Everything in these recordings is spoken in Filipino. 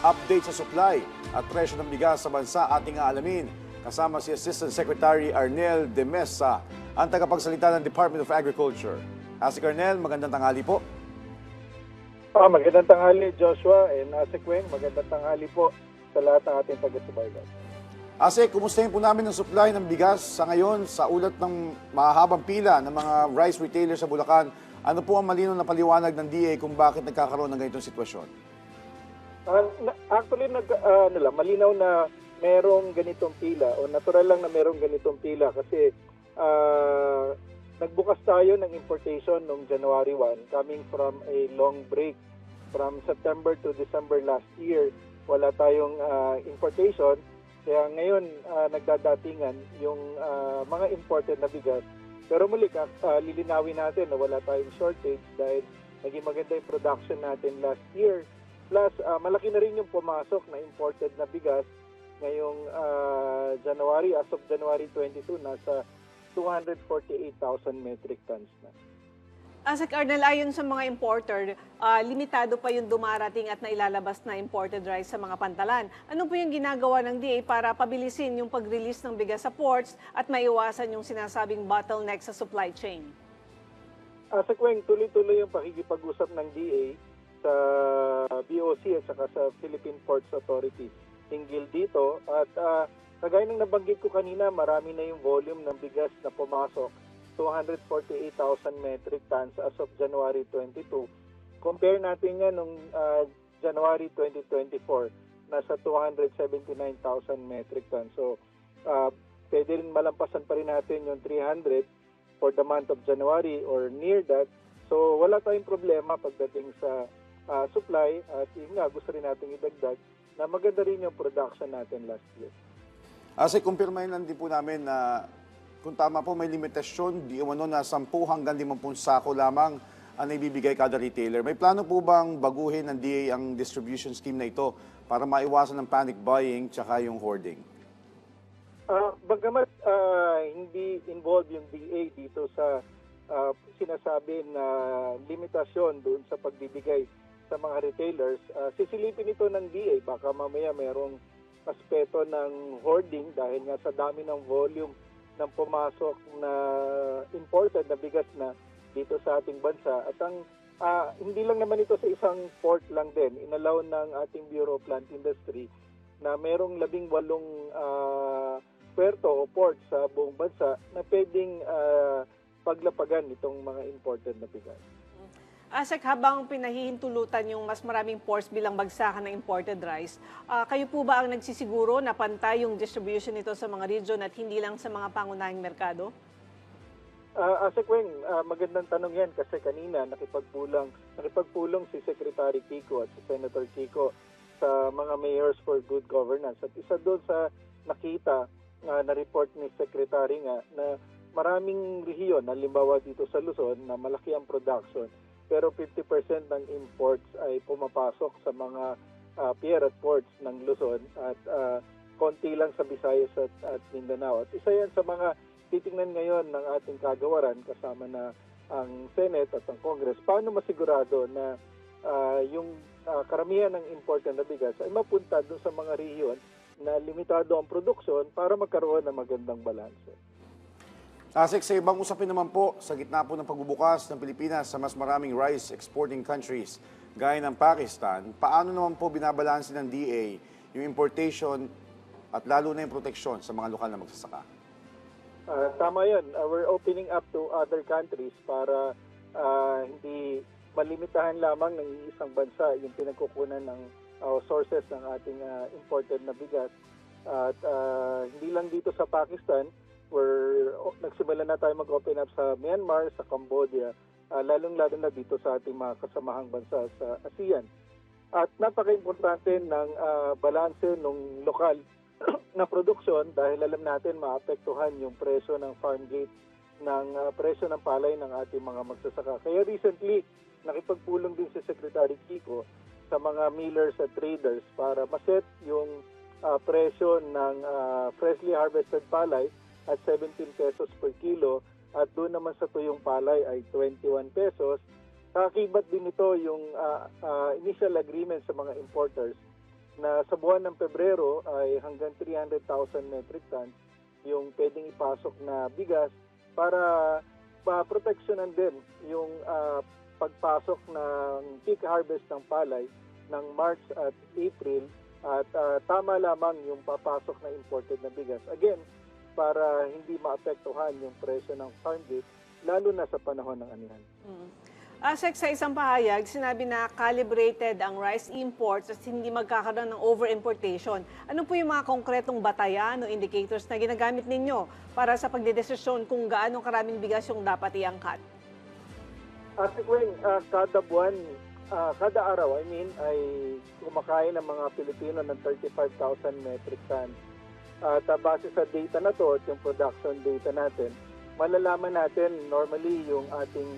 update sa supply at presyo ng bigas sa bansa ating aalamin. Kasama si Assistant Secretary Arnel de Mesa, ang tagapagsalita ng Department of Agriculture. Asik Arnel, magandang tanghali po. Magandang tanghali, Joshua, and Asekweng, magandang tanghali po sa lahat ng ating taga-subaybay. Asik, kumustahin po namin ang supply ng bigas sa ngayon sa ulat ng mahahabang pila ng mga rice retailers sa Bulacan. Ano po ang malinaw na paliwanag ng DA kung bakit nagkakaroon ng ganitong sitwasyon? Actually, malinaw na merong ganitong pila o natural lang na merong ganitong pila kasi nagbukas tayo ng importation noong January 1 coming from a long break from September to December last year. Wala tayong importation. Kaya ngayon, nagdadatingan yung mga imported na bigas. Pero muli, lilinawin natin na wala tayong shortage dahil naging maganda yung production natin last year. Plus, malaki na rin yung pumasok na imported na bigas ngayong January. As of January 22, nasa 248,000 metric tons na. Asik Arnel, ayon sa mga importer, limitado pa yung dumarating at nailalabas na imported rice sa mga pantalan. Ano po yung ginagawa ng DA para pabilisin yung pag-release ng bigas sa ports at maiwasan yung sinasabing bottleneck sa supply chain? Asekweng, tuloy-tuloy yung pakikipag-usap ng DA sa BOC at saka sa Philippine Ports Authority hinggil dito. At kagaya ng nabanggit ko kanina, marami na yung volume ng bigas na pumasok. 248,000 metric tons as of January 22. Compare natin yan nung January 2024, nasa 279,000 metric tons. So, pwede rin malampasan pa rin natin yung 300 for the month of January or near that. So, wala tayong problema pagdating sa supply at yun nga, gusto rin natin idagdag na maganda rin yung production natin last year. Asik, kumpirmahin lang din po namin na kung tama po, may limitasyon, di umano na 10 hanggang 50 sako lamang ang ibibigay kada retailer. May plano po bang baguhin ng DA ang distribution scheme na ito para maiwasan ng panic buying tsaka yung hoarding? Bagamat hindi involved yung DA dito sa sinasabi na limitasyon doon sa pagbibigay sa mga retailers, sisilipin ito ng DA. Baka mamaya mayroong aspeto ng hoarding dahil nga sa dami ng volume ng pumasok na imported na bigas na dito sa ating bansa. At ang hindi lang naman ito sa isang port lang din. Inalaw ng ating Bureau of Plant Industry na merong 18 puerto o port sa buong bansa na pwedeng paglapagan itong mga imported na bigas. Asik, habang pinahihintulutan yung mas maraming ports bilang bagsakan ng imported rice, kayo po ba ang nagsisiguro na pantay yung distribution nito sa mga region at hindi lang sa mga pangunahing merkado? Asekweng, magandang tanong yan kasi kanina nakipagpulong si Secretary Kiko at si Senator Kiko sa mga mayors for good governance. At isa doon sa nakita na report ni Secretary nga na maraming rehiyon, halimbawa dito sa Luzon, na malaki ang production, pero 50% ng imports ay pumapasok sa mga pier at ports ng Luzon at konti lang sa Visayas at Mindanao. At isa yan sa mga titingnan ngayon ng ating kagawaran kasama na ang Senate at ang Congress. Paano masigurado na yung karamihan ng imported na bigas ay mapunta doon sa mga rehiyon na limitado ang produksyon para magkaroon ng magandang balanse. Asik, sa ibang usapin naman po, sa gitna po ng pagbubukas ng Pilipinas sa mas maraming rice exporting countries gaya ng Pakistan, paano naman po binabalanse ng DA yung importation at lalo na yung proteksyon sa mga lokal na magsasaka? Tama yun. We're opening up to other countries para hindi malimitahan lamang ng isang bansa yung pinagkukunan ng sources ng ating imported na bigas. At hindi lang dito sa Pakistan, nagsimula na tayo mag-open up sa Myanmar, sa Cambodia, lalong-lalo na dito sa ating mga kasamahang bansa sa ASEAN. At napaka-importante ng balanse ng lokal na produksyon dahil alam natin maapektuhan yung presyo ng farm gate, ng presyo ng palay ng ating mga magsasaka. Kaya recently, nakipagpulong din si Secretary Kiko sa mga millers at traders para maset yung presyo ng freshly harvested palay at 17 pesos per kilo at doon naman sa tuyong palay ay 21 pesos. Kakibat din ito yung initial agreement sa mga importers na sa buwan ng Pebrero ay hanggang 300,000 metric tons yung pwedeng ipasok na bigas para maproteksyonan din yung pagpasok ng peak harvest ng palay ng March at April at tama lamang yung papasok na imported na bigas. Again, para hindi maapektuhan yung presyo ng farm gate lalo na sa panahon ng anihan. Asek, sa isang pahayag, sinabi na calibrated ang rice imports at hindi magkakaroon ng over-importation. Ano po yung mga konkretong batayan o indicators na ginagamit ninyo para sa pagdedesisyon kung gaano karaming bigas yung dapat iangkat? At kada buwan, kada araw, ay kumakain ng mga Pilipino ng 35,000 metric tons. At base sa data na to, at yung production data natin, malalaman natin normally yung ating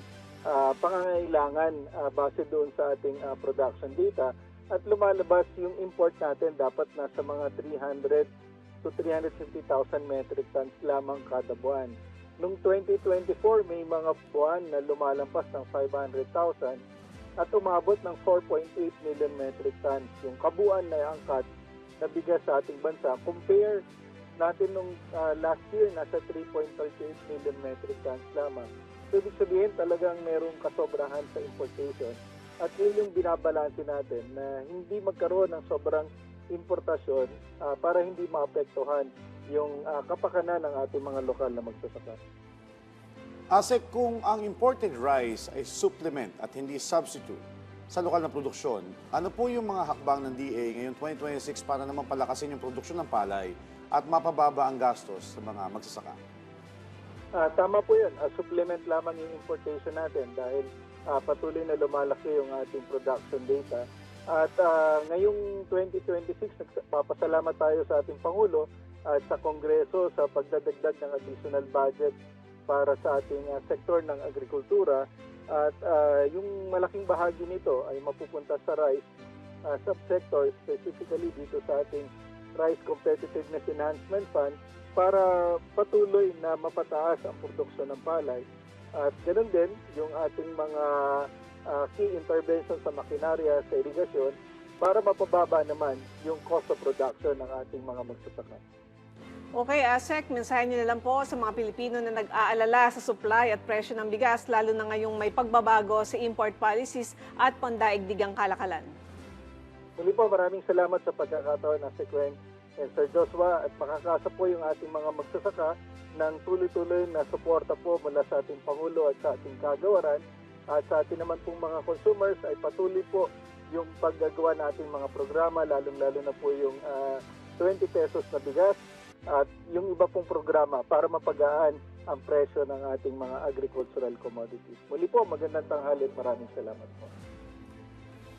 pangangailangan base doon sa ating production data at lumalabas yung import natin dapat nasa mga 300 to 350,000 metric tons lamang kada buwan. Noong 2024, may mga buwan na lumalampas ng 500,000 at umabot ng 4.8 million metric tons. Yung kabuuan na angkat na bigas sa ating bansa, compare natin nung last year, nasa 3.38 million metric tons lamang. So, ibig sabihin talagang merong kasobrahan sa importation. At yun yung binabalanse natin na hindi magkaroon ng sobrang importasyon para hindi maapektuhan yung kapakanan ng ating mga lokal na magsasaka. Asek, kung ang imported rice ay supplement at hindi substitute sa lokal na produksyon, ano po yung mga hakbang ng DA ngayong 2026 para naman palakasin yung produksyon ng palay at mapababa ang gastos sa mga magsasaka? Tama po yun. Supplement lamang yung importation natin dahil patuloy na lumalaki yung ating production data. At ngayong 2026, nagpapasalamat tayo sa ating Pangulo at sa Kongreso sa pagdadagdag ng additional budget para sa ating sektor ng agrikultura. At yung malaking bahagi nito ay mapupunta sa rice subsector, specifically dito sa ating Rice Competitiveness Enhancement Fund para patuloy na mapataas ang produksyon ng palay. At ganoon din yung ating mga key interventions sa makinarya, sa irigasyon para mapababa naman yung cost of production ng ating mga magsasaka. Okay, Asek, mensahe niyo na lang po sa mga Pilipino na nag-aalala sa supply at presyo ng bigas, lalo na ngayong may pagbabago sa import policies at pandaigdigang kalakalan. Muli po, maraming salamat sa pagkakataon na Asek and Sir Joshua at makakasa po yung ating mga magsasaka ng tuloy-tuloy na suporta po mula sa ating Pangulo at sa ating kagawaran at sa ating naman pong mga consumers ay patuloy po yung paggagawa nating mga programa, lalong-lalo na po yung 20 pesos na bigas at yung iba pong programa para mapagaan ang presyo ng ating mga agricultural commodities. Muli po, magandang tanghali at maraming salamat po.